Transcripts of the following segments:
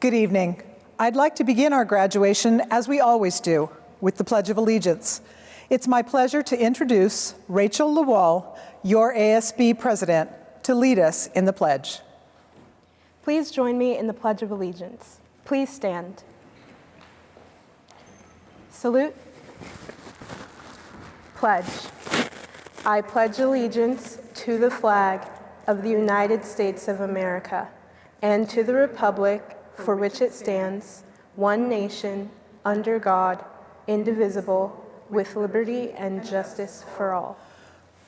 Good evening. I'd like to begin our graduation, as we always do, with the Pledge of Allegiance. It's my pleasure to introduce Rachel Lawal, your ASB President, to lead us in the pledge. Please join me in the Pledge of Allegiance. Please stand. Salute. Pledge. I pledge allegiance to the flag of the United States of America and to the republic for which it stands, one nation, under God, indivisible, with liberty and justice for all.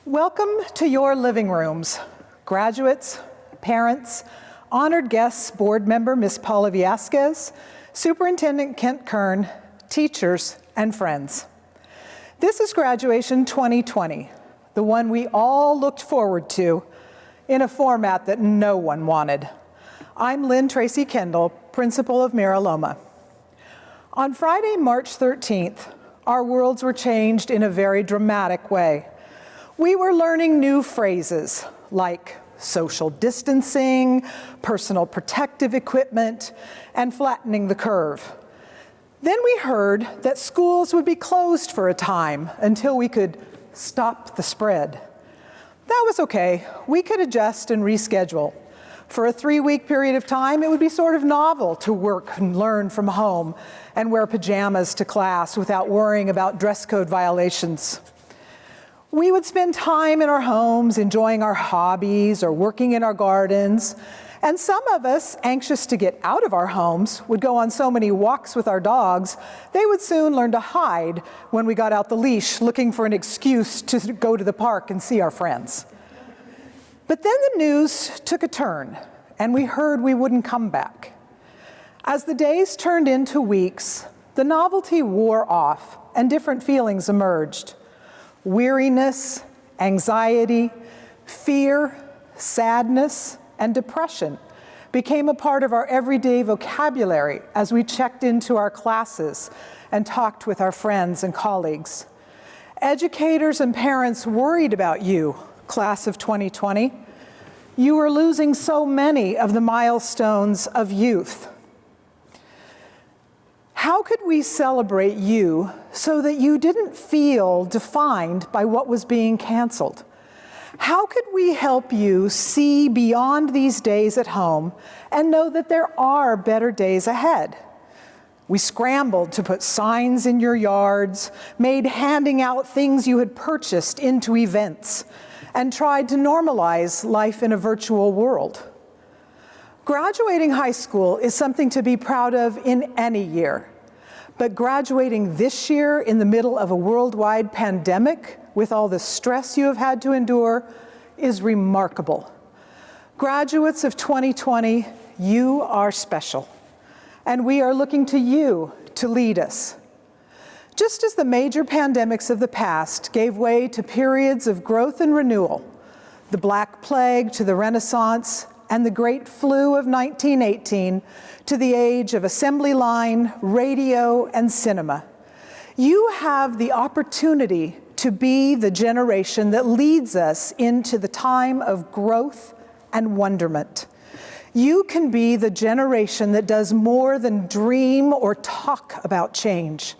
Welcome to your living rooms, graduates, parents, honored guests, board member Ms. Paula Viasquez, Superintendent Kent Kern, teachers, and friends. This is graduation 2020, the one we all looked forward to in a format that no one wanted. I'm Lynn Tracy Kendall, principal of Mira, Loma. On Friday, March 13th, our worlds were changed in a very dramatic way. We were learning new phrases like social distancing, personal protective equipment, and flattening the curve. Then we heard that schools would be closed for a time until we could stop the spread. That was okay. We could adjust and reschedule. For a 3-week period of time, it would be sort of novel to work and learn from home and wear pajamas to class without worrying about dress code violations. We would spend time in our homes enjoying our hobbies or working in our gardens, and some of us, anxious to get out of our homes, would go on so many walks with our dogs, they would soon learn to hide when we got out the leash, looking for an excuse to go to the park and see our friends. But then the news took a turn, and we heard we wouldn't come back. As the days turned into weeks, the novelty wore off, and different feelings emerged. Weariness, anxiety, fear, sadness, and depression became a part of our everyday vocabulary as we checked into our classes and talked with our friends and colleagues. Educators and parents worried about you, class of 2020. You were losing so many of the milestones of youth. How could we celebrate you so that you didn't feel defined by what was being canceled? How could we help you see beyond these days at home and know that there are better days ahead? We scrambled to put signs in your yards, made handing out things you had purchased into events, and tried to normalize life in a virtual world. Graduating high school is something to be proud of in any year, but graduating this year in the middle of a worldwide pandemic with all the stress you have had to endure is remarkable. Graduates of 2020, you are special, and we are looking to you to lead us. Just as the major pandemics of the past gave way to periods of growth and renewal, the Black Plague to the Renaissance, and the Great Flu of 1918 to the age of assembly line, radio, and cinema, you have the opportunity to be the generation that leads us into the time of growth and wonderment. You can be the generation that does more than dream or talk about change.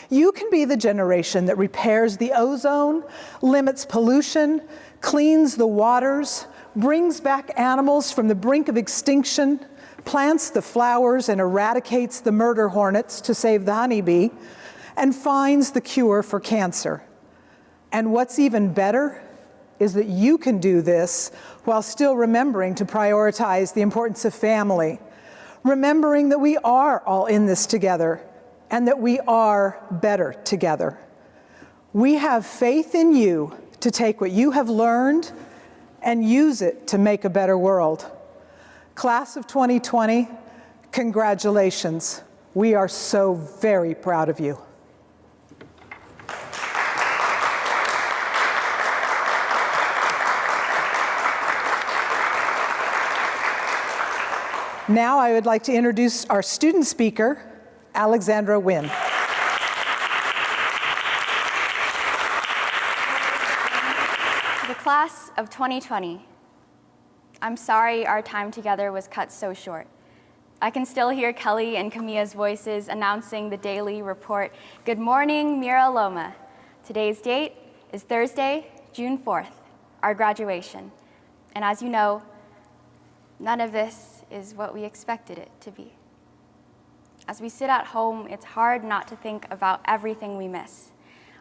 You can be the generation that repairs the ozone, limits pollution, cleans the waters, brings back animals from the brink of extinction, plants the flowers and eradicates the murder hornets to save the honeybee, and finds the cure for cancer. And what's even better is that you can do this while still remembering to prioritize the importance of family, remembering that we are all in this together and that we are better together. We have faith in you to take what you have learned and use it to make a better world. Class of 2020, congratulations. We are so very proud of you. Now I would like to introduce our student speaker, Alexandra Wynn. The class of 2020. I'm sorry our time together was cut so short. I can still hear Kelly and Camilla's voices announcing the daily report. Good morning, Mira, Loma. Today's date is Thursday, June 4th, our graduation. And as you know, none of this is what we expected it to be. As we sit at home, it's hard not to think about everything we miss.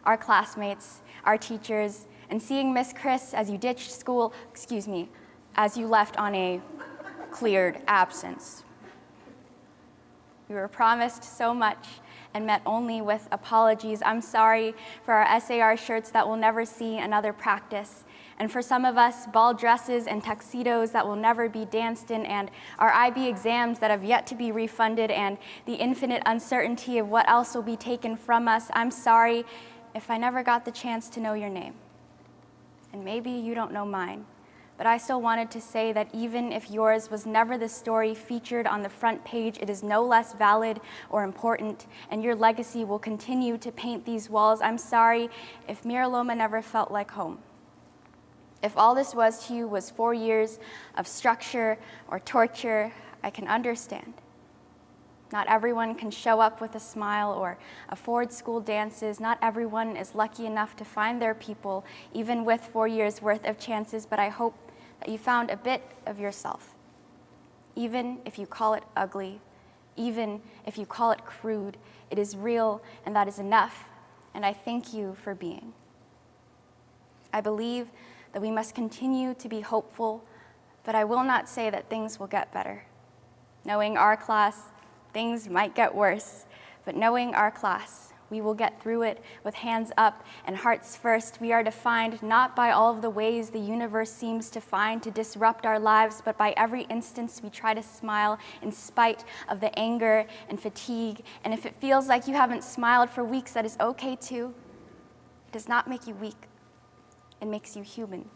Our classmates, our teachers, and seeing Miss Chris as you ditched school, as you left on a cleared absence. We were promised so much and met only with apologies. I'm sorry for our SAR shirts that will never see another practice, and for some of us, ball dresses and tuxedos that will never be danced in, and our IB exams that have yet to be refunded, and the infinite uncertainty of what else will be taken from us. I'm sorry if I never got the chance to know your name. And maybe you don't know mine, but I still wanted to say that even if yours was never the story featured on the front page, it is no less valid or important, and your legacy will continue to paint these walls. I'm sorry if Mira Loma never felt like home. If all this was to you was 4 years of structure or torture, I can understand. Not everyone can show up with a smile or afford school dances. Not everyone is lucky enough to find their people, even with 4 years worth of chances, but I hope that you found a bit of yourself. Even if you call it ugly, even if you call it crude, it is real, and that is enough, and I thank you for being. I believe that we must continue to be hopeful, but I will not say that things will get better. Knowing our class, things might get worse, but knowing our class, we will get through it with hands up and hearts first. We are defined not by all of the ways the universe seems to find to disrupt our lives, but by every instance we try to smile in spite of the anger and fatigue. And if it feels like you haven't smiled for weeks, that is okay too. It does not make you weak. It makes you human.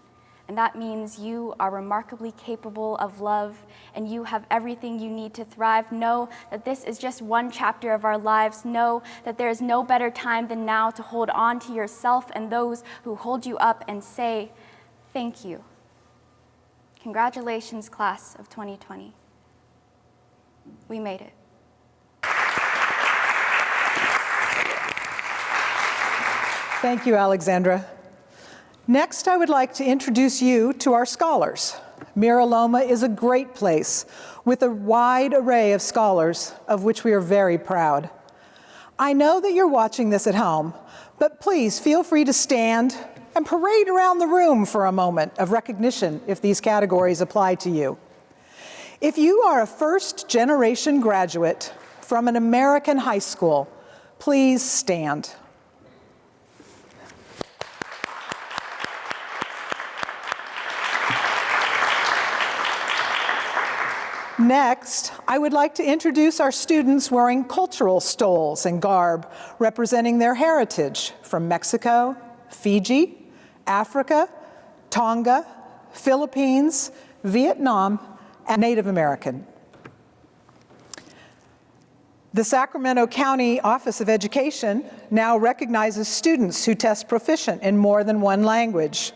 And that means you are remarkably capable of love, and you have everything you need to thrive. Know that this is just one chapter of our lives. Know that there is no better time than now to hold on to yourself and those who hold you up and say, thank you. Congratulations, class of 2020. We made it. Thank you, Alexandra. Next, I would like to introduce you to our scholars. Mira Loma is a great place with a wide array of scholars, of which we are very proud. I know that you're watching this at home, but please feel free to stand and parade around the room for a moment of recognition if these categories apply to you. If you are a first-generation graduate from an American high school, please stand. Next, I would like to introduce our students wearing cultural stoles and garb representing their heritage from Mexico, Fiji, Africa, Tonga, Philippines, Vietnam, and Native American. The Sacramento County Office of Education now recognizes students who test proficient in more than one language.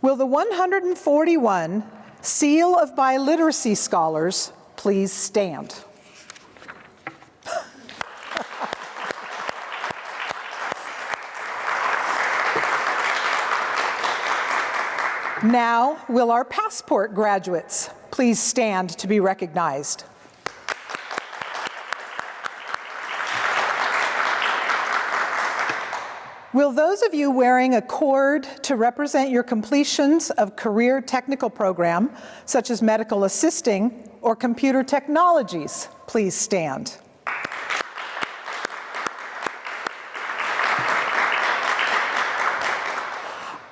Will the 141 Seal of Biliteracy scholars please stand? Now, will our passport graduates please stand to be recognized? Will those of you wearing a cord to represent your completions of career technical program, such as medical assisting or computer technologies, please stand?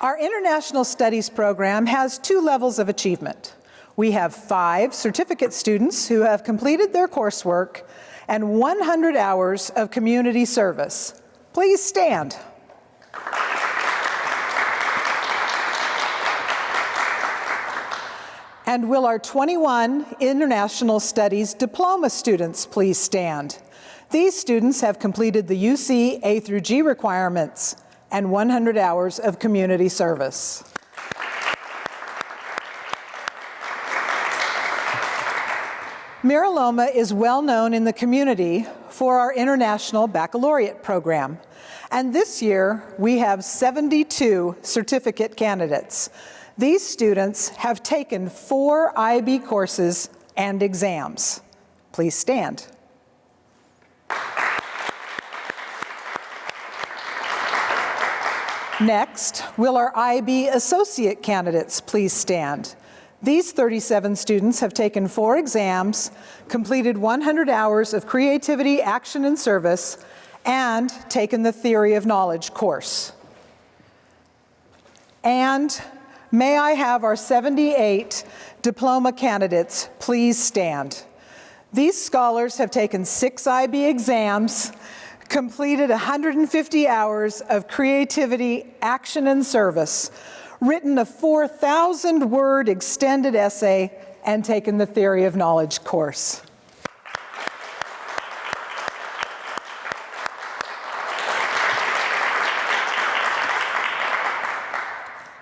Our International Studies program has 2 levels of achievement. We have 5 certificate students who have completed their coursework and 100 hours of community service. Please stand. And will our 21 International Studies diploma students please stand? These students have completed the UC A through G requirements and 100 hours of community service. Mira Loma is well known in the community for our International Baccalaureate program. And this year, we have 72 certificate candidates. These students have taken 4 IB courses and exams. Please stand. Next, will our IB associate candidates please stand? These 37 students have taken 4 exams, completed 100 hours of creativity, action, and service, and taken the Theory of Knowledge course. And may I have our 78 diploma candidates please stand? These scholars have taken 6 IB exams, completed 150 hours of creativity, action, and service, written a 4,000-word extended essay, and taken the Theory of Knowledge course.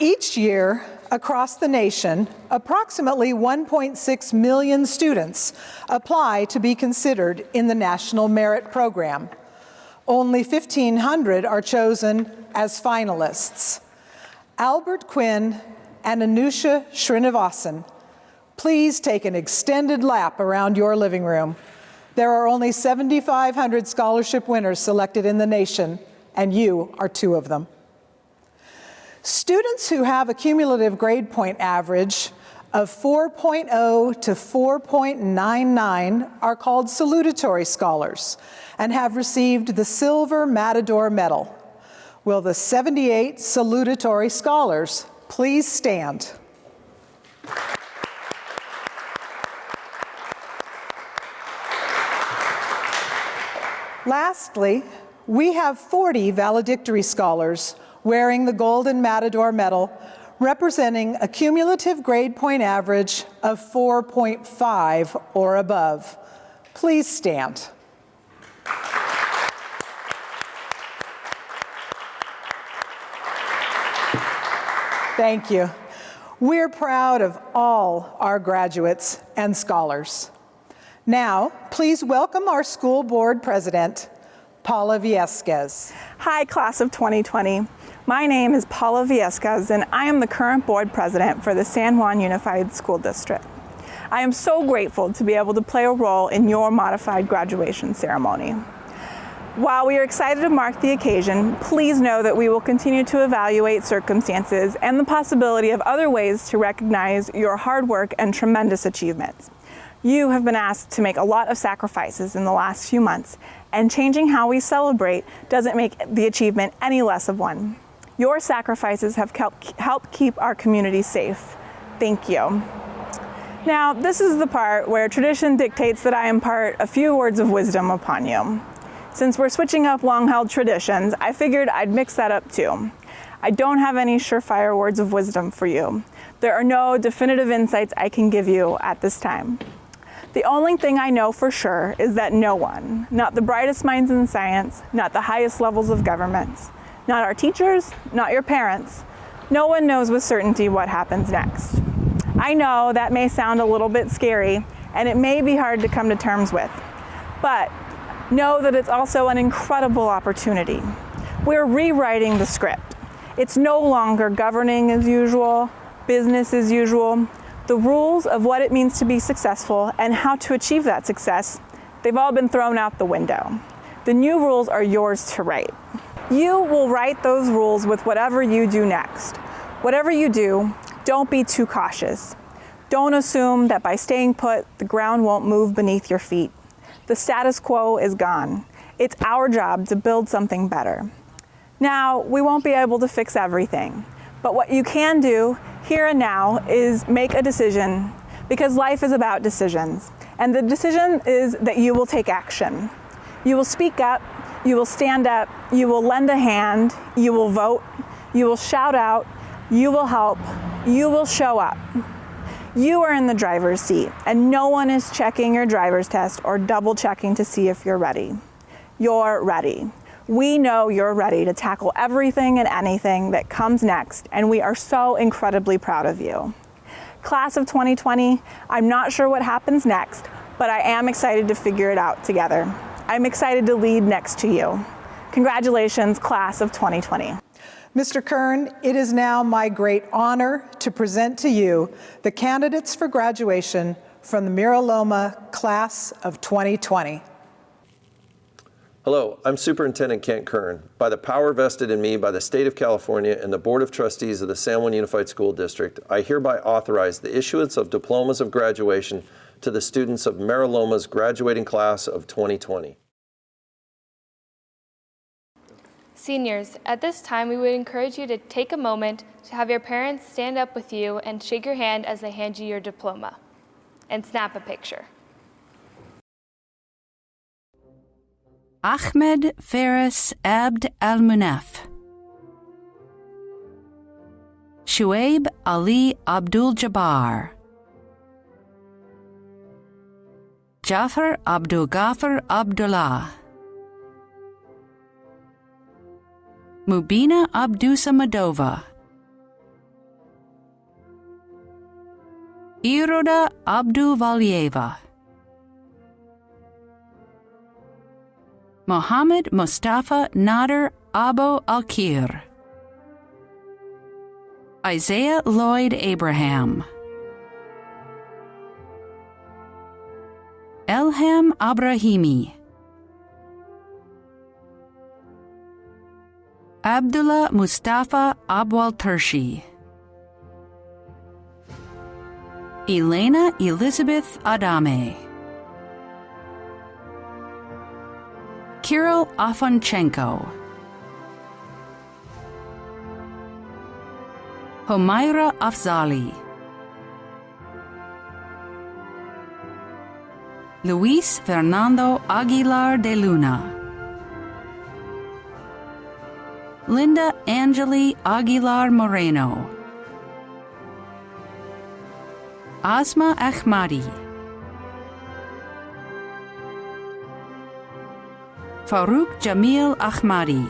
Each year, across the nation, approximately 1.6 million students apply to be considered in the National Merit Program. Only 1,500 are chosen as finalists. Albert Quinn and Anusha Srinivasan, please take an extended lap around your living room. There are only 7,500 scholarship winners selected in the nation, and you are 2 of them. Students who have a cumulative grade point average of 4.0 to 4.99 are called salutatory scholars and have received the Silver Matador Medal. Will the 78 salutatory scholars please stand? Lastly, we have 40 valedictory scholars wearing the Golden Matador Medal, representing a cumulative grade point average of 4.5 or above. Please stand. Thank you. We're proud of all our graduates and scholars. Now, please welcome our school board president, Paula Viesquez. Hi, class of 2020. My name is Paula Viesquez, and I am the current board president for the San Juan Unified School District. I am so grateful to be able to play a role in your modified graduation ceremony. While we are excited to mark the occasion, please know that we will continue to evaluate circumstances and the possibility of other ways to recognize your hard work and tremendous achievements. You have been asked to make a lot of sacrifices in the last few months, and changing how we celebrate doesn't make the achievement any less of one. Your sacrifices have helped keep our community safe. Thank you. Now, this is the part where tradition dictates that I impart a few words of wisdom upon you. Since we're switching up long-held traditions, I figured I'd mix that up too. I don't have any surefire words of wisdom for you. There are no definitive insights I can give you at this time. The only thing I know for sure is that no one, not the brightest minds in science, not the highest levels of governments, not our teachers, not your parents, no one knows with certainty what happens next. I know that may sound a little bit scary, and it may be hard to come to terms with, but know that it's also an incredible opportunity. We're rewriting the script. It's no longer governing as usual, business as usual. The rules of what it means to be successful and how to achieve that success, they've all been thrown out the window. The new rules are yours to write. You will write those rules with whatever you do next. Whatever you do, don't be too cautious. Don't assume that by staying put, the ground won't move beneath your feet. The status quo is gone. It's our job to build something better. Now, we won't be able to fix everything, but what you can do here and now is make a decision, because life is about decisions. And the decision is that you will take action. You will speak up, you will stand up, you will lend a hand, you will vote, you will shout out, you will help, you will show up. You are in the driver's seat, and no one is checking your driver's test or double checking to see if you're ready. You're ready. We know you're ready to tackle everything and anything that comes next, and we are so incredibly proud of you. Class of 2020, I'm not sure what happens next, but I am excited to figure it out together. I'm excited to lead next to you. Congratulations, class of 2020. Mr. Kern, it is now my great honor to present to you the candidates for graduation from the Mira Loma class of 2020. Hello, I'm Superintendent Kent Kern. By the power vested in me by the State of California and the Board of Trustees of the San Juan Unified School District, I hereby authorize the issuance of diplomas of graduation to the students of Mira Loma's graduating class of 2020. Seniors, at this time we would encourage you to take a moment to have your parents stand up with you and shake your hand as they hand you your diploma, and snap a picture. Ahmed Faris Abd Al-Munaf, Shuaib Ali Abdul Jabbar, Jafar Abdul Ghafar Abdullah, Mubina Abdusamadova, Iroda Abduvalieva, Mohammed Mustafa Nader Abu Alkir, Isaiah Lloyd Abraham, Elham Abrahimi, Abdullah Mustafa Abwal Tershi, Elena Elizabeth Adame, Kirill Afonchenko, Homaira Afzali, Luis Fernando Aguilar de Luna, Linda Angeli Aguilar Moreno, Asma Ahmadi, Farouk Jamil Ahmadi,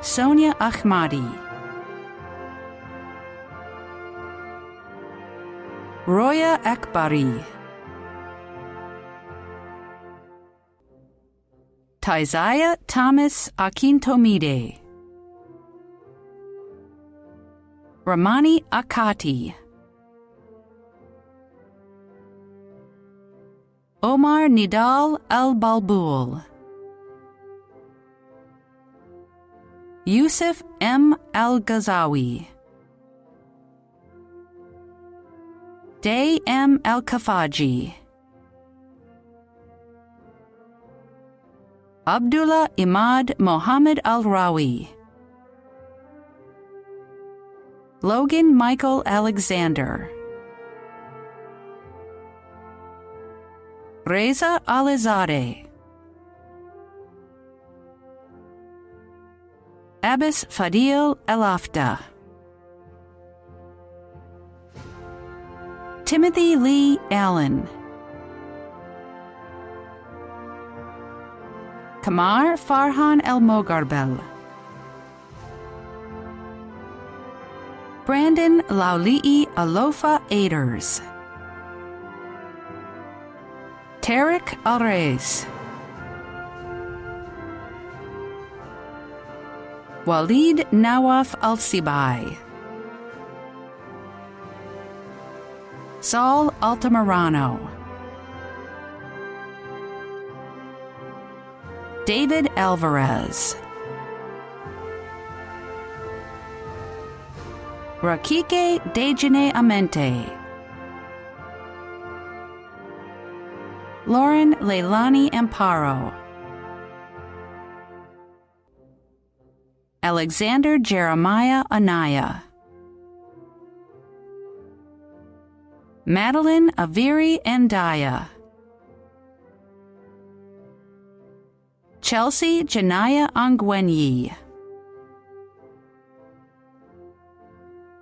Sonia Ahmadi, Roya Akbari, Taizaya Thomas Akintomide, Ramani Akati, Omar Nidal Al-Balbul, Yusuf M. Al-Ghazawi, Day M. Al-Kafaji, Abdullah Imad Mohammed Al-Rawi, Logan Michael Alexander, Reza Alizadeh, Abbas Fadil Elafta, Timothy Lee Allen, Kamar Farhan El-Mogarbel, Brandon Lauli'i Alofa Aders, Tarek Alrez, Walid Nawaf Al-Sibai, Saul Altamirano, David Alvarez, Rakike Dejane Amente, Lauren Leilani Amparo, Alexander Jeremiah Anaya, Madeline Aviri Andaya, Chelsea Janaya Angwenyi,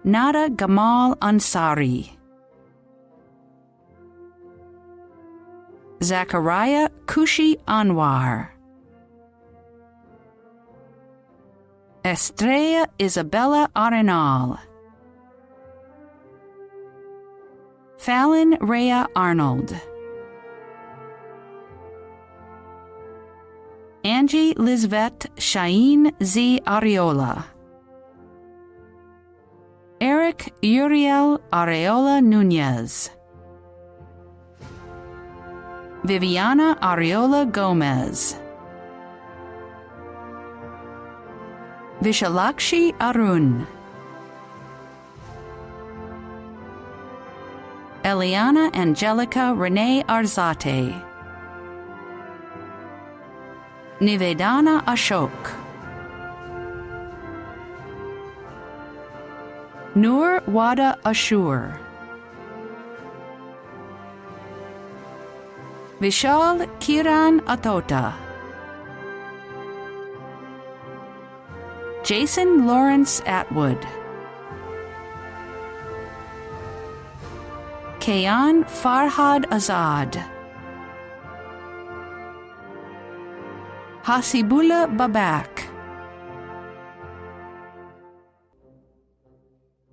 Nada Gamal Ansari, Zachariah Kushi Anwar, Estrella Isabella Arenal, Fallon Rhea Arnold, Angie Lisbeth Shain Z. Areola, Eric Uriel Areola Nunez, Viviana Areola Gomez, Vishalakshi Arun, Eliana Angelica Renee Arzate, Nivedana Ashok, Nur Wada Ashur, Vishal Kiran Atota, Jason Lawrence Atwood, Kayan Farhad Azad, Hasibullah Babak,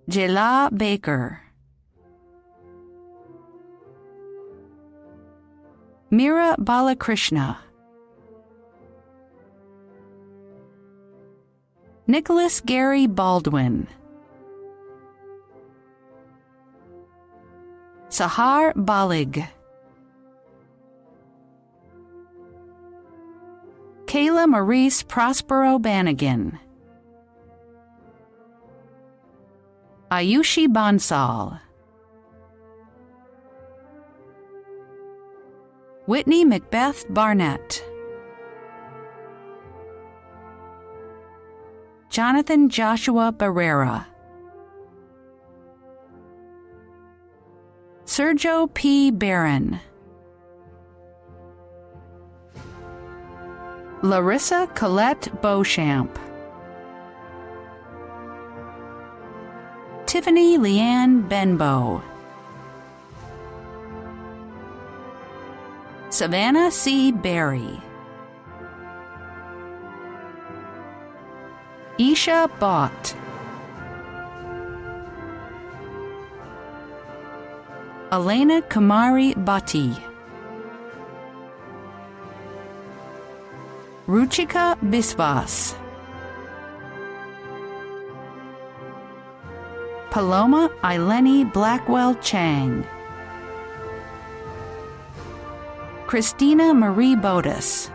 Jela Baker, Mira Balakrishna, Nicholas Gary Baldwin, Sahar Balig, Kayla Maurice Prospero Bannigan, Ayushi Bansal, Whitney Macbeth Barnett, Jonathan Joshua Barrera, Sergio P. Barron, Larissa Colette Beauchamp, Tiffany Leanne Benbow, Savannah C. Berry, Isha Bott, Elena Kumari Bhatti, Ruchika Biswas, Paloma Ileni Blackwell Chang, Christina Marie Bodis,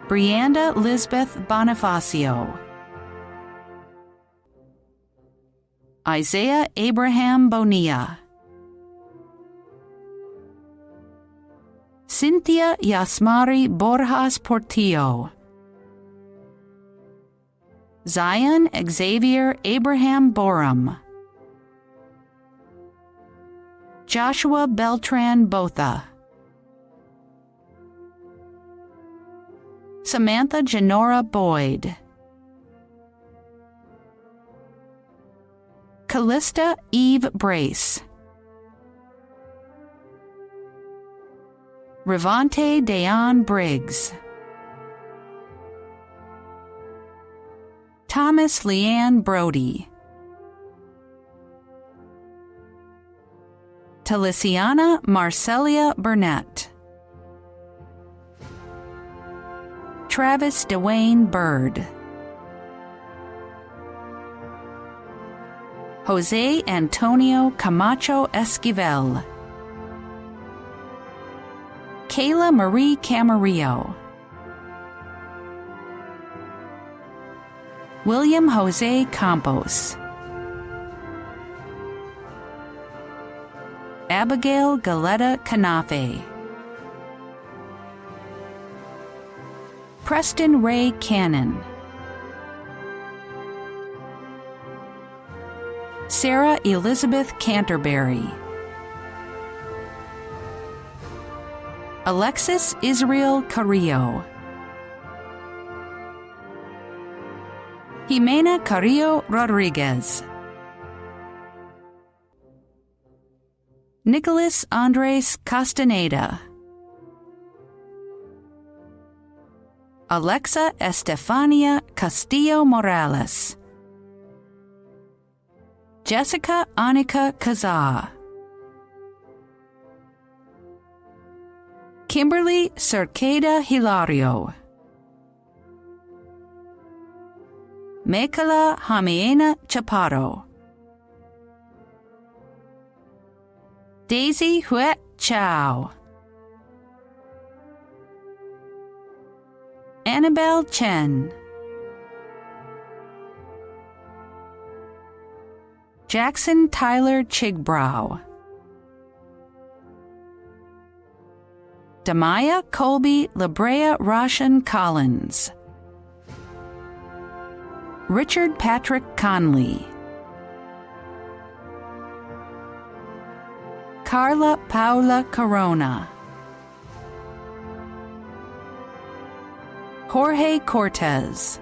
Brianda Lisbeth Bonifacio, Isaiah Abraham Bonilla, Cynthia Yasmari Borjas Portillo, Zion Xavier Abraham Borum, Joshua Beltran Botha, Samantha Janora Boyd, Callista Eve Brace, Revante Dayan Briggs, Thomas Leanne Brody, Talisiana Marcelia Burnett, Travis Dwayne Bird, Jose Antonio Camacho Esquivel, Kayla Marie Camarillo, William Jose Campos, Abigail Galetta Canafe, Preston Ray Cannon, Sarah Elizabeth Canterbury, Alexis Israel Carrillo, Jimena Carrillo Rodriguez, Nicholas Andres Castaneda, Alexa Estefania Castillo Morales, Jessica Annika Kazaa, Kimberly Cerqueda Hilario, Mekala Hamiena Chaparro, Daisy Huet Chow, Annabelle Chen, Jackson Tyler Chigbrow, Damaya Colby Labrea Roshan Collins, Richard Patrick Conley, Carla Paula Corona, Jorge Cortez,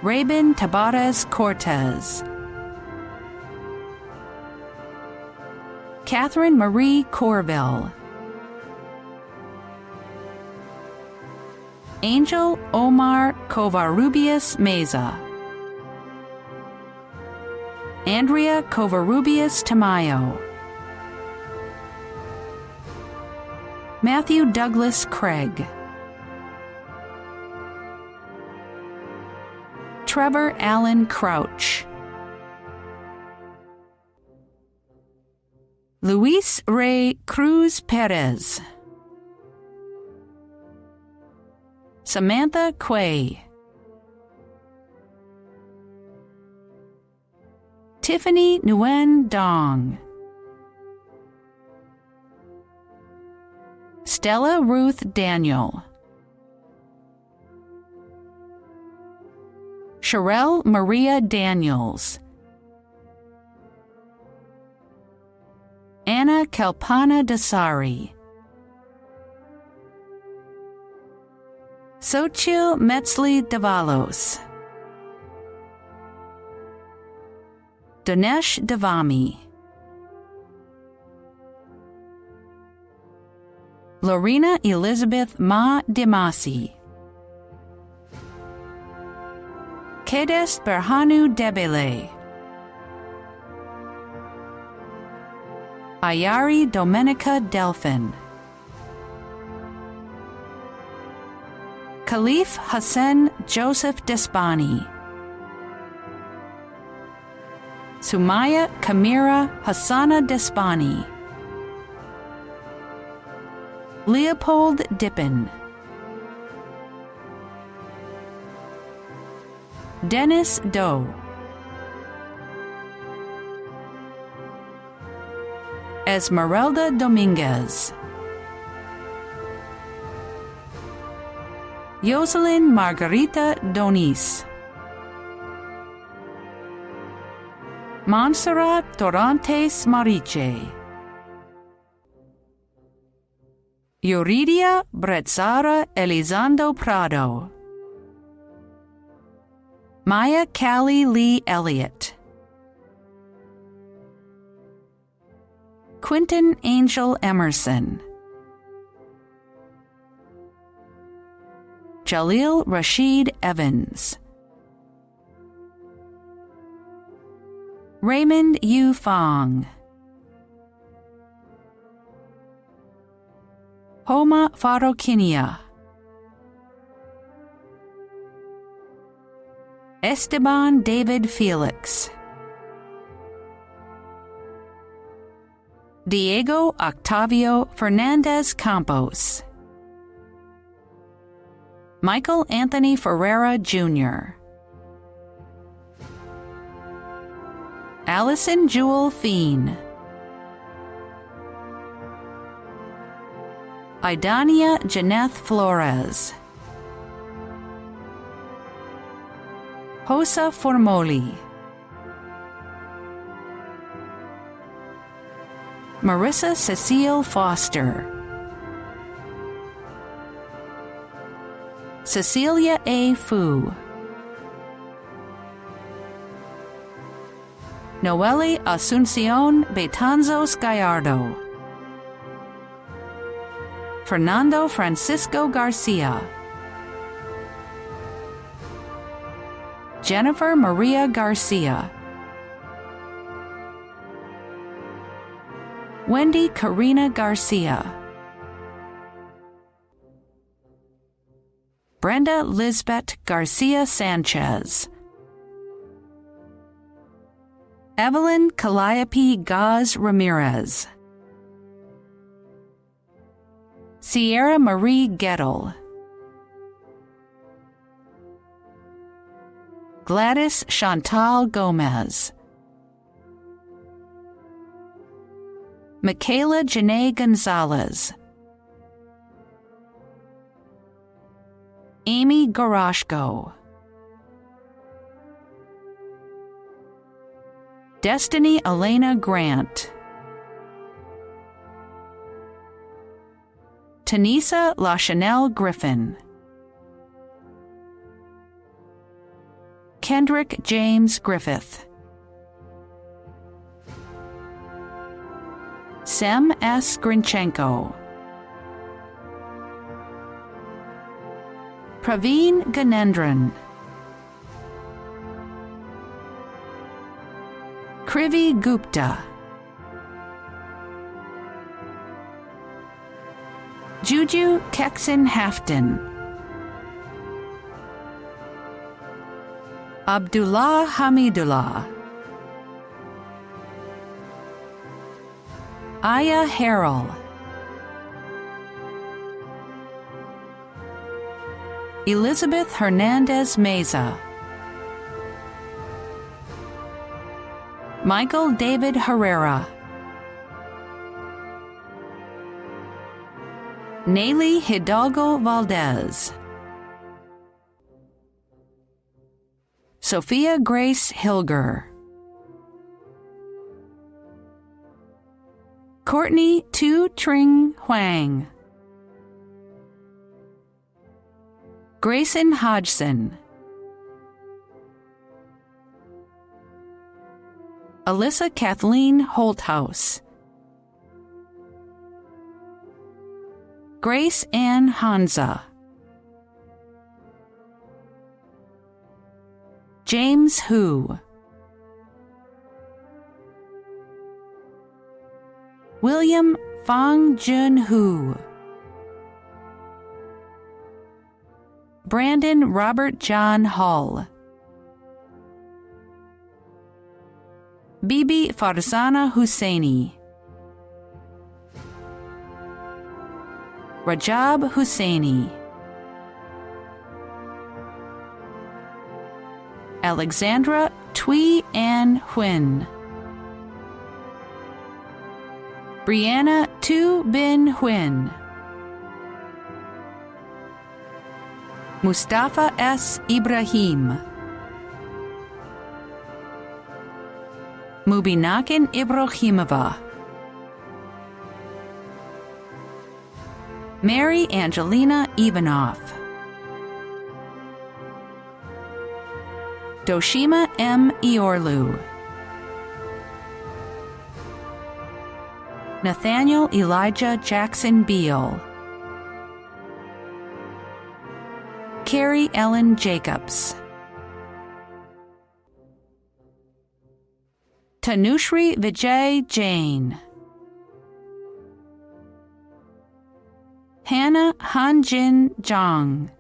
Rabin Tabarez Cortez, Catherine Marie Corville, Angel Omar Covarrubias Meza, Andrea Covarrubias Tamayo, Matthew Douglas Craig, Trevor Allen Crouch, Luis Ray Cruz Perez, Samantha Quay, Tiffany Nguyen Dong, Stella Ruth Daniel, Sherelle Maria Daniels, Anna Kalpana Dasari, Xochitl Metzli Davalos, Dinesh Devami, Lorena Elizabeth Ma Demasi, Kedes Berhanu Debele, Ayari Domenica Delphin, Khalif Hassan Joseph Despani, Sumaya Kamira Hassana Despani, Leopold Dippin, Dennis Doe, Esmeralda Dominguez, Jocelyn Margarita Donis, Montserrat Dorantes Mariche, Yuridia Bretzara Elizondo Prado, Maya Callie Lee Elliott, Quentin Angel Emerson, Jalil Rashid Evans, Raymond Yu Fong, Homa Farokinia, Esteban David Felix, Diego Octavio Fernandez Campos, Michael Anthony Ferreira Jr., Allison Jewel Feen, Idania Janeth Flores, Hosa Formoli, Marissa Cecile Foster, Cecilia A. Fu, Noelle Asuncion Betanzos Gallardo, Fernando Francisco Garcia, Jennifer Maria Garcia. Wendy Karina Garcia. Brenda Lisbeth Garcia Sanchez. Evelyn Calliope Gaz Ramirez. Sierra Marie Gettle. Gladys Chantal Gomez. Michaela Janae Gonzalez. Amy Goroshko. Destiny Elena Grant. Tanisa LaChanel Griffin. Kendrick James Griffith. Sem S. Grinchenko. Praveen Ganendran. Krivi Gupta. Juju Kexon Hafton. Abdullah Hamidullah. Aya Harrell. Elizabeth Hernandez Meza. Michael David Herrera. Nayli Hidalgo Valdez. Sophia Grace Hilger. Courtney Tu Tring Huang. Grayson Hodgson. Alyssa Kathleen Holthouse. Grace Ann Hanza. James Hu. William Fang Jun Hu. Brandon Robert John Hull. Bibi Farzana Husseini. Rajab Husseini. Alexandra Tui Ann Huynh. Brianna Tu Bin Huynh. Mustafa S. Ibrahim. Mubinakin Ibrahimova. Mary Angelina Ivanov. Doshima M. Iorlu. Nathaniel Elijah Jackson Beal. Carrie Ellen Jacobs. Tanushri Vijay Jain. Hannah Hanjin Jong.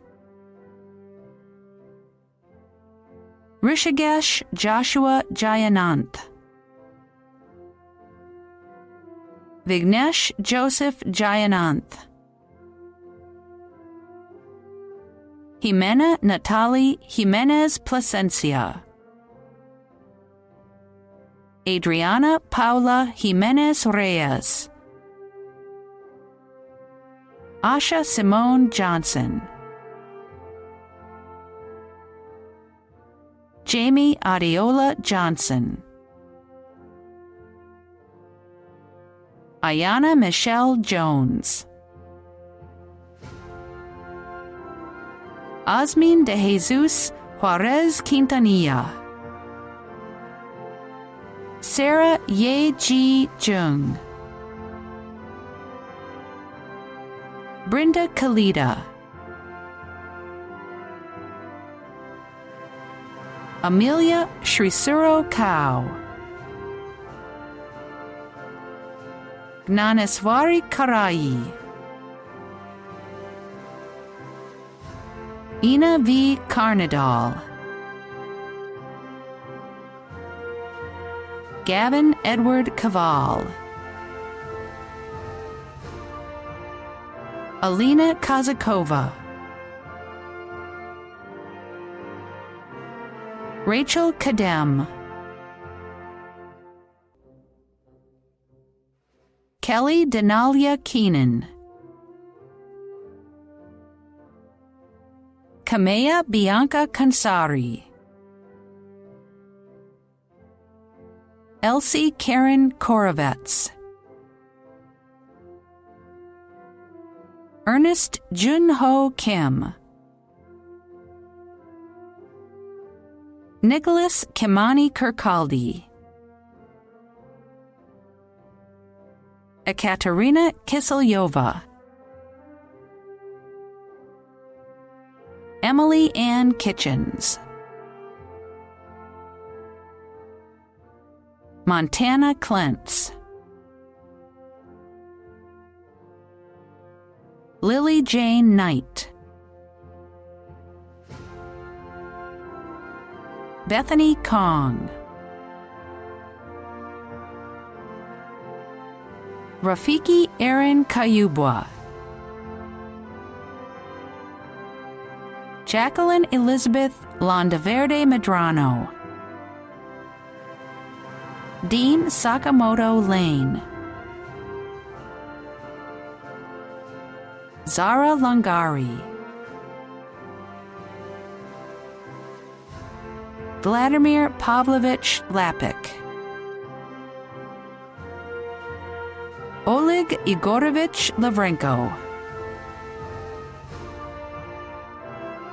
Rishikesh Joshua Jayananth. Vignesh Joseph Jayananth. Jimena Natalie Jimenez Plasencia. Adriana Paula Jimenez Reyes. Asha Simone Johnson. Jamie Adeola Johnson. Ayana Michelle Jones. Osmin de Jesus Juarez Quintanilla. Sarah Ye Ji Jung. Brenda Kalida. Amelia Shrisuro Cow, Gnaneswari Karai, Ina V. Carnadal, Gavin Edward Caval, Alina Kazakova, Rachel Kadem, Kelly Denalia Keenan, Kamea Bianca Kansari, Elsie Karen Korovets, Ernest Junho Kim, Nicholas Kimani Kirkaldi, Ekaterina Kiselyova, Emily Ann Kitchens, Montana Clentz, Lily Jane Knight, Bethany Kong, Rafiki Aaron Kayubwa, Jacqueline Elizabeth Landaverde Medrano, Dean Sakamoto Lane, Zara Langari, Vladimir Pavlovich Lapik, Oleg Igorovich Lavrenko,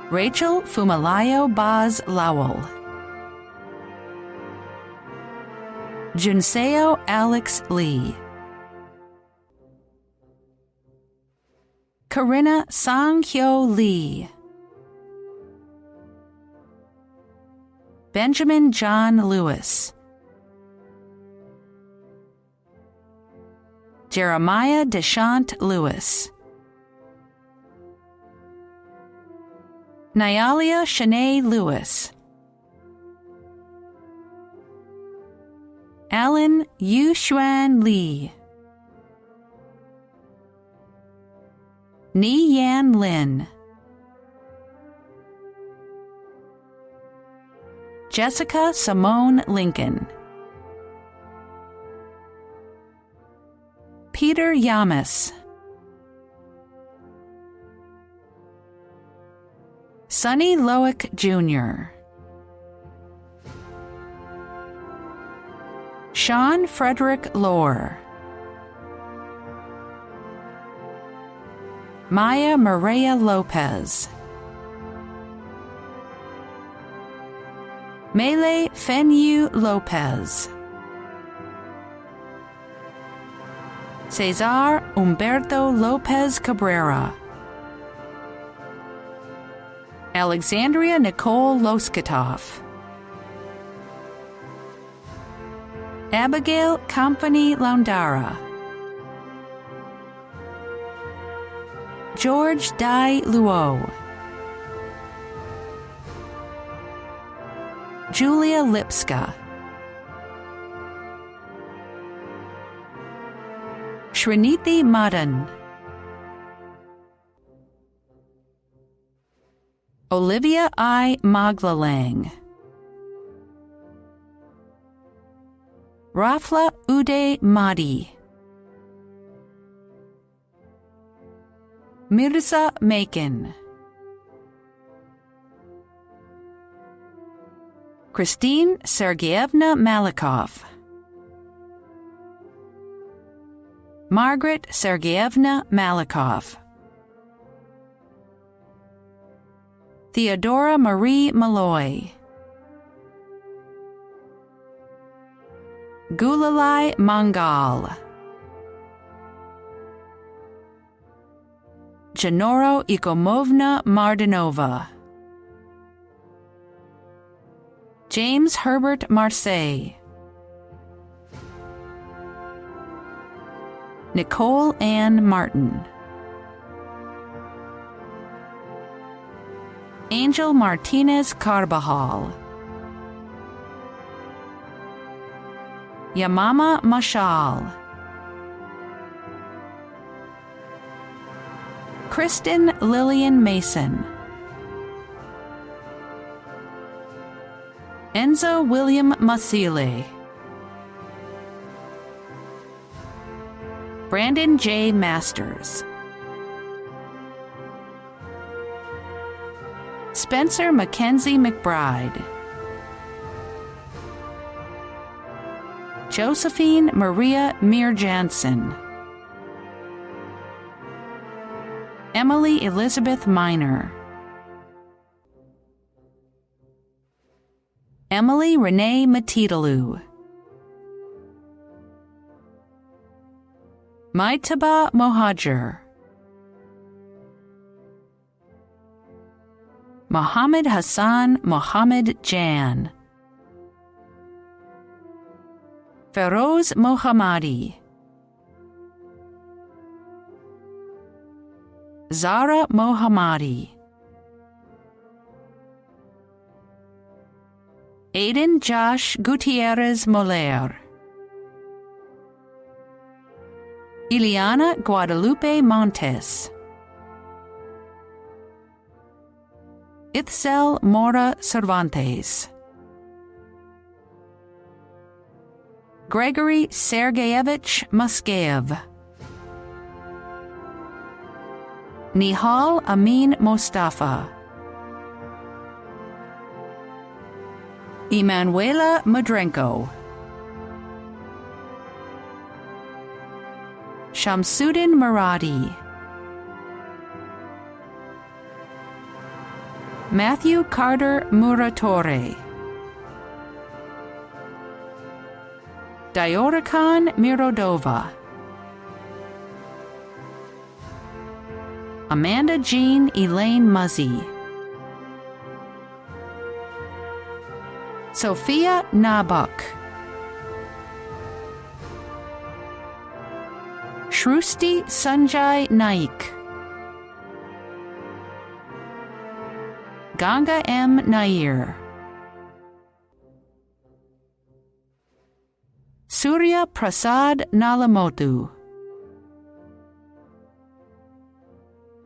Rachel Fumalayo Baz Lowell, Junseo Alex Lee, Corinna Sang-hyo Lee, Benjamin John Lewis, Jeremiah Deshant Lewis, Nyalia Shanae Lewis, Alan Yu-Xuan Lee, Ni Yan Lin, Jessica Simone Lincoln, Peter Yamas, Sonny Loic Jr., Sean Frederick Lohr, Maya Maria Lopez, Mele Fenyu Lopez, Cesar Humberto Lopez Cabrera, Alexandria Nicole Loskatoff, Abigail Company Laundara, George Dai Luo, Julia Lipska, Sriniti Madan, Olivia I. Maglalang, Rafla Uday Mahdi, Mirza Makin, Christine Sergeyevna Malikov, Margaret Sergeyevna Malikov, Theodora Marie Malloy, Gulalai Mangal, Janoro Ikomovna Mardanova, James Herbert Marseille, Nicole Ann Martin, Angel Martinez Carbajal, Yamama Mashal, Kristen Lillian Mason, Enzo William Masile, Brandon J. Masters, Spencer Mackenzie McBride, Josephine Maria Mir Jansen, Emily Elizabeth Miner, Emily Renee Matidalou, Maitaba Mohajer, Mohammed Hassan Mohammed Jan, Feroz Mohammadi, Zara Mohammadi, Aiden Josh Gutierrez Moler, Ileana Guadalupe Montes, Itzel Mora Cervantes, Gregory Sergeyevich Muskeyev, Nihal Amin Mostafa, Emanuela Madrenko, Shamsuddin Maradi, Matthew Carter Muratore, Diorican Mirodova, Amanda Jean Elaine Muzzy, Sophia Nabuk, Shrusti Sanjay Naik, Ganga M. Nair, Surya Prasad Nalamotu,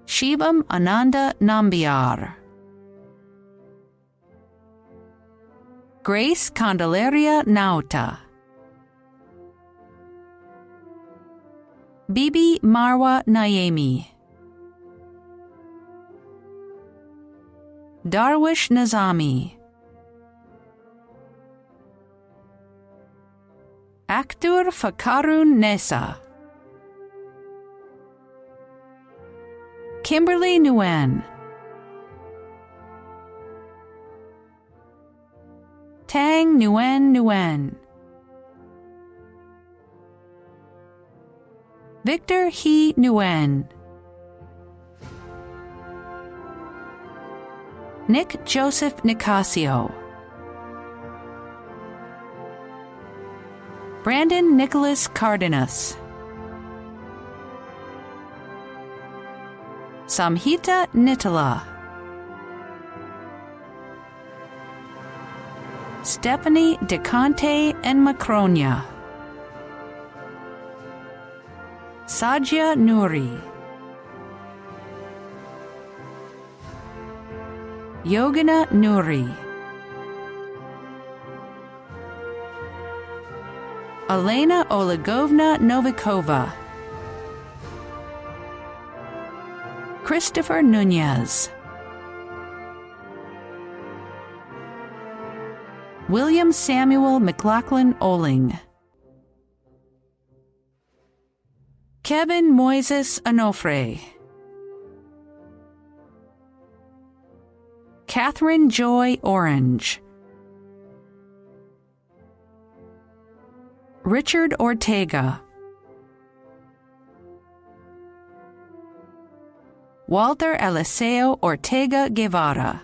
Shivam Ananda Nambiar, Grace Candelaria Nauta, Bibi Marwa Naemi, Darwish Nazami, Aktur Fakarun Nessa, Kimberly Nguyen, Tang Nguyen Nguyen, Victor He Nguyen, Nick Joseph Nicasio, Brandon Nicholas Cardenas, Samhita Nitala, Stephanie DeConte and Macronia, Sajia Nuri, Yogana Nuri, Elena Olegovna Novikova, Christopher Nunez, William Samuel McLaughlin Oling, Kevin Moises Onofre, Catherine Joy Orange, Richard Ortega, Walter Eliseo Ortega Guevara,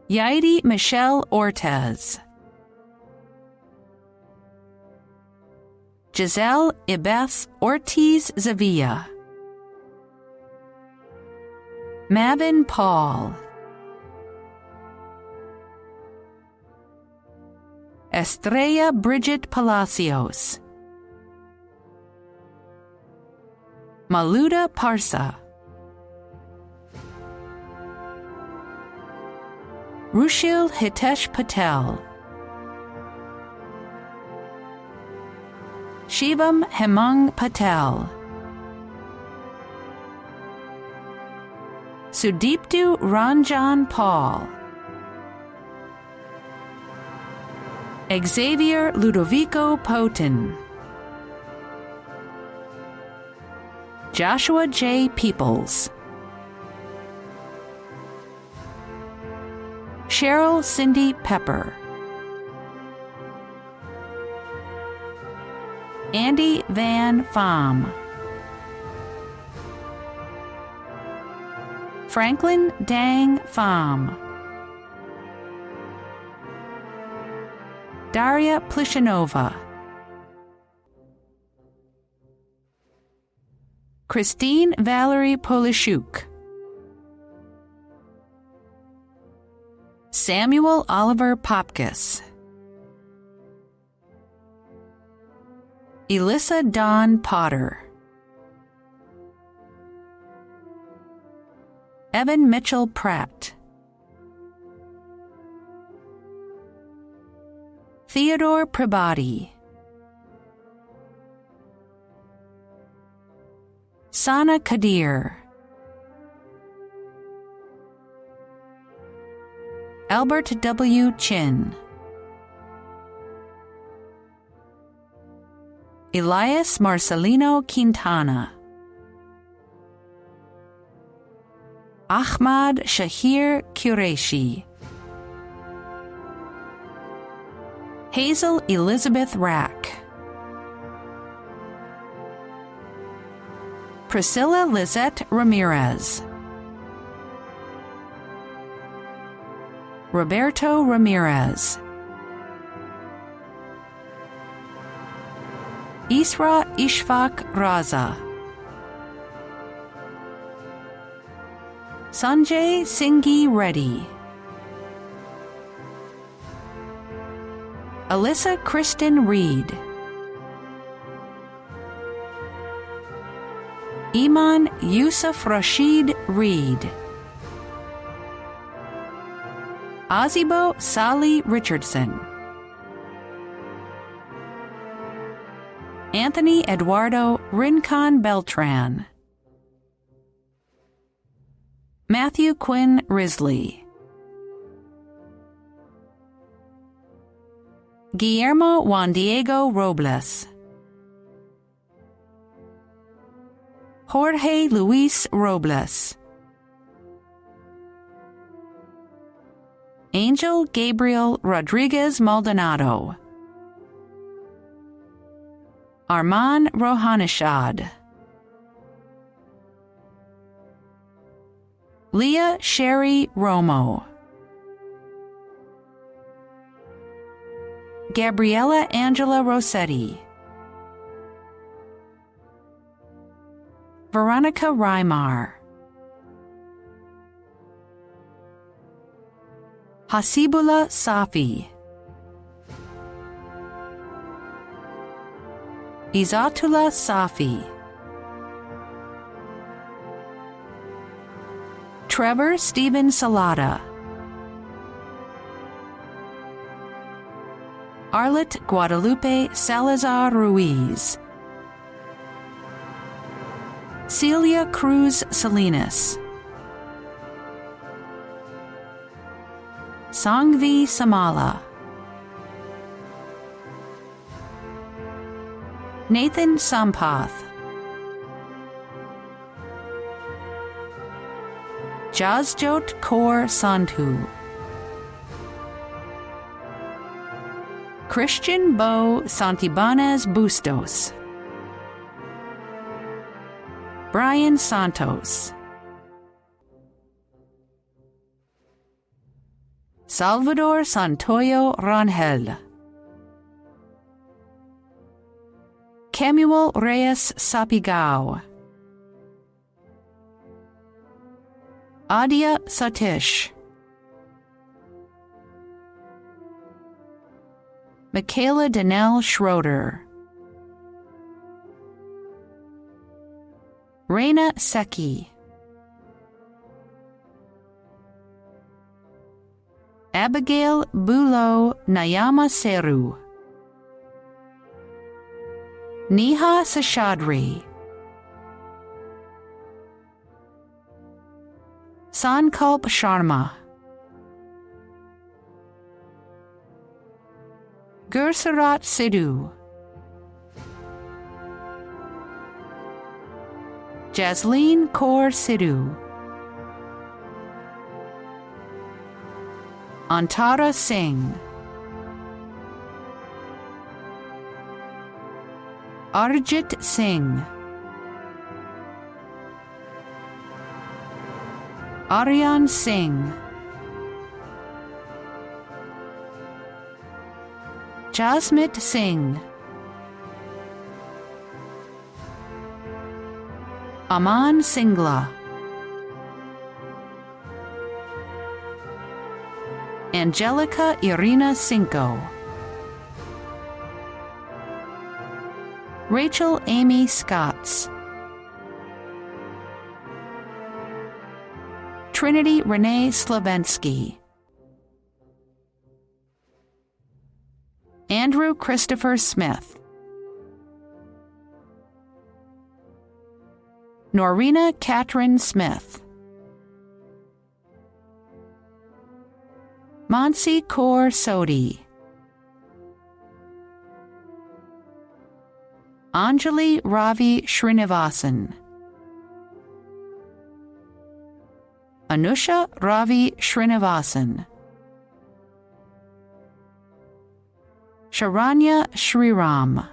Yairi Michelle Ortez. Giselle Ibeth Ortiz Zavilla. Mavin Paul. Estrella Bridget Palacios. Maluda Parsa. Rushil Hitesh Patel. Shivam Hemang Patel. Sudiptu Ranjan Paul. Xavier Ludovico Poten. Joshua J. Peoples. Cheryl Cindy Pepper. Andy Van Pham. Franklin Dang Pham. Daria Plishanova. Christine Valerie Polishuk. Samuel Oliver Popkis. Elissa Dawn Potter. Evan Mitchell Pratt. Theodore Prabati. Sana Kadir. Albert W. Chin. Elias Marcelino Quintana. Ahmad Shahir Qureshi. Hazel Elizabeth Rack. Priscilla Lizette Ramirez. Roberto Ramirez. Isra Ishfaq Raza. Sanjay Singhi Reddy. Alyssa Kristen Reed. Iman Yusuf Rashid Reed. Azibo Sali Richardson. Anthony Eduardo Rincon Beltran. Matthew Quinn Risley. Guillermo Juan Diego Robles. Jorge Luis Robles. Angel Gabriel Rodriguez Maldonado. Arman Rohanishad. Leah Sherry Romo. Gabriella Angela Rossetti. Veronica Reimar. Hasibullah Safi. Izatullah Safi. Trevor Stephen Salata. Arlet Guadalupe Salazar Ruiz. Celia Cruz Salinas. Sangvi Samala. Nathan Sampath. Jazjot Kaur Sandhu. Christian Bo Santibanez Bustos. Brian Santos. Salvador Santoyo Rangel, Kemuel Reyes Sapigao, Adia Satish, Michaela Danelle Schroeder, Reina Seki, Abigail Bulo Nayama Seru, Neha Seshadri, Sankalp Sharma, Gursarat Sidhu, Jasleen Kaur Sidhu, Antara Singh, Arjit Singh, Aryan Singh, Jasmit Singh, Aman Singla, Angelica Irina Cinco, Rachel Amy Scotts, Trinity Renee Slavensky, Andrew Christopher Smith, Norina Catherine Smith, Mansi Kaur Sodhi, Anjali Ravi Srinivasan, Anusha Ravi Srinivasan, Sharanya Shriram,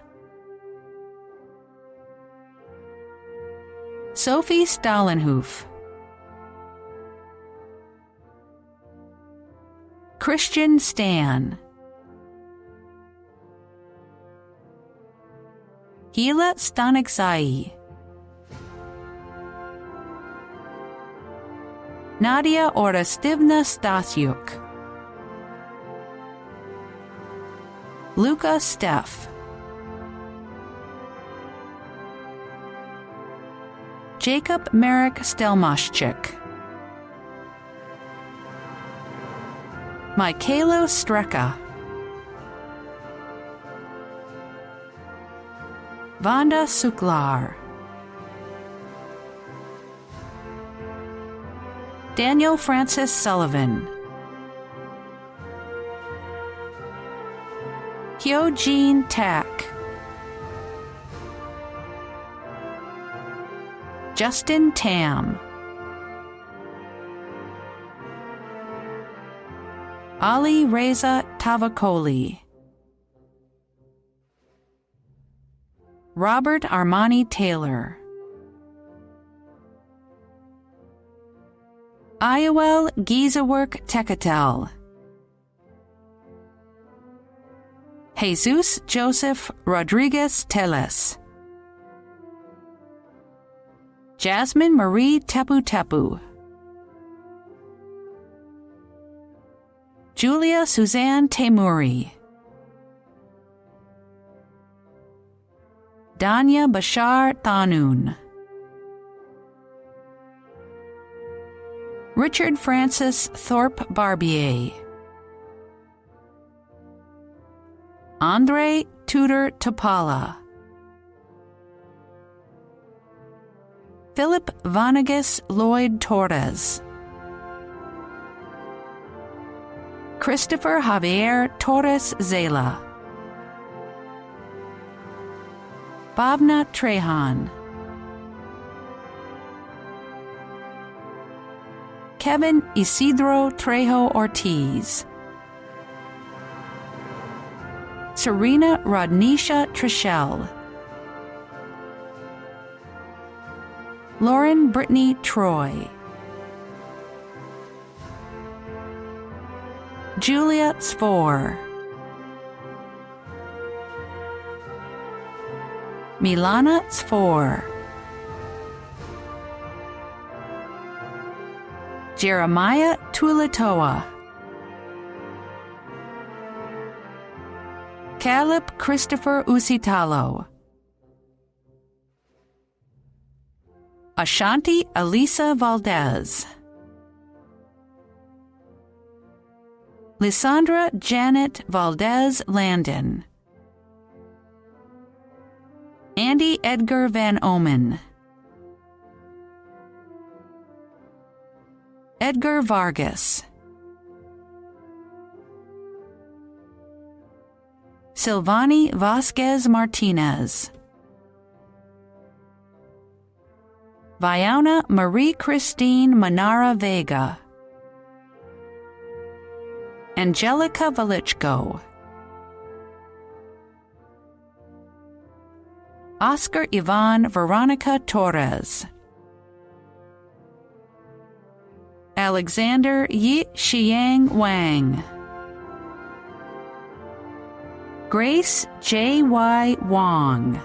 Sophie Stalenhoof, Christian Stan, Hila Stanikzai, Nadia Orastivna Stasyuk, Luca Steff, Jacob Merrick Stelmaschik, Michaelo Streka, Vanda Suklar, Daniel Francis Sullivan, Hyojin Tak, Justin Tam, Ali Reza Tavakoli, Robert Armani Taylor, Ioel Gizawork Tekatel, Jesus Joseph Rodriguez Teles, Jasmine Marie Tepu Tepu, Julia Suzanne Temuri, Danya Bashar Thanun, Richard Francis Thorpe Barbier, Andre Tudor Topala, Philip Vanegas Lloyd Torres, Christopher Javier Torres Zela, Bhavna Trehan, Kevin Isidro Trejo Ortiz, Serena Rodnisha Trishell, Lauren Brittany Troy, Julia Tzfor, Milana Tzfor, Jeremiah Tulitoa, Caleb Christopher Usitalo, Ashanti Elisa Valdez, Lysandra Janet Valdez Landon, Andy Edgar Van Omen, Edgar Vargas, Silvani Vasquez Martinez, Viona Marie Christine Manara Vega, Angelica Velichko, Oscar Ivan Veronica Torres, Alexander Yi Xiang Wang, Grace J.Y. Wong,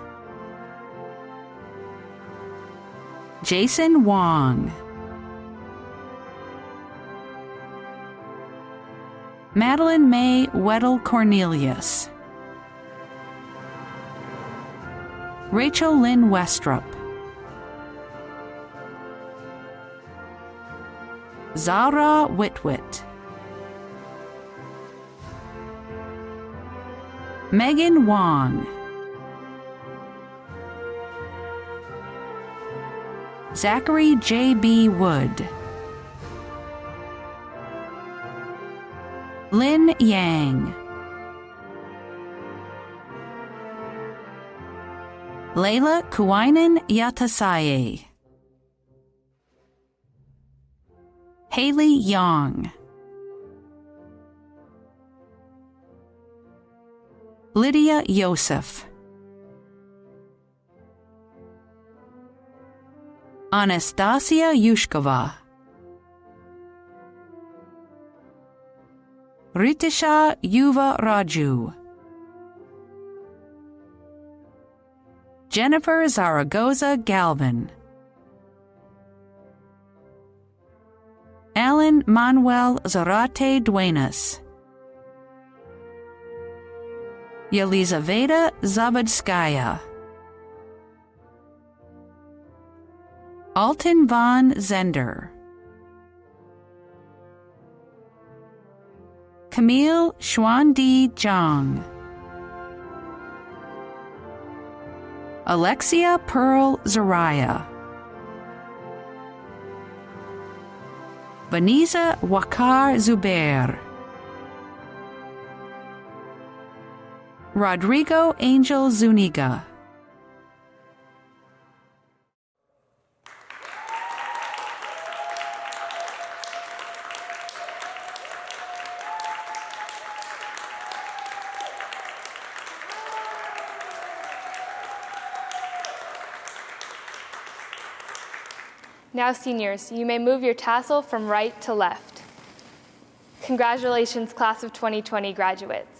Jason Wong, Madeline May Weddle Cornelius, Rachel Lynn Westrup, Zara Witwit, Megan Wong, Zachary J.B. Wood, Lin Yang, Layla Kuwainen Yatasaye, Haley Young, Lydia Yosef, Anastasia Yushkova, Ritisha Yuva Raju, Jennifer Zaragoza Galvin, Alan Manuel Zarate Duenas, Yelizaveta Zabadskaya, Alton Von Zender, Camille Xuandi Zhang, Alexia Pearl Zariah, Vaniza Wakar Zubair, Rodrigo Angel Zuniga, Now, seniors, you may move your tassel from right to left. Congratulations, class of 2020 graduates.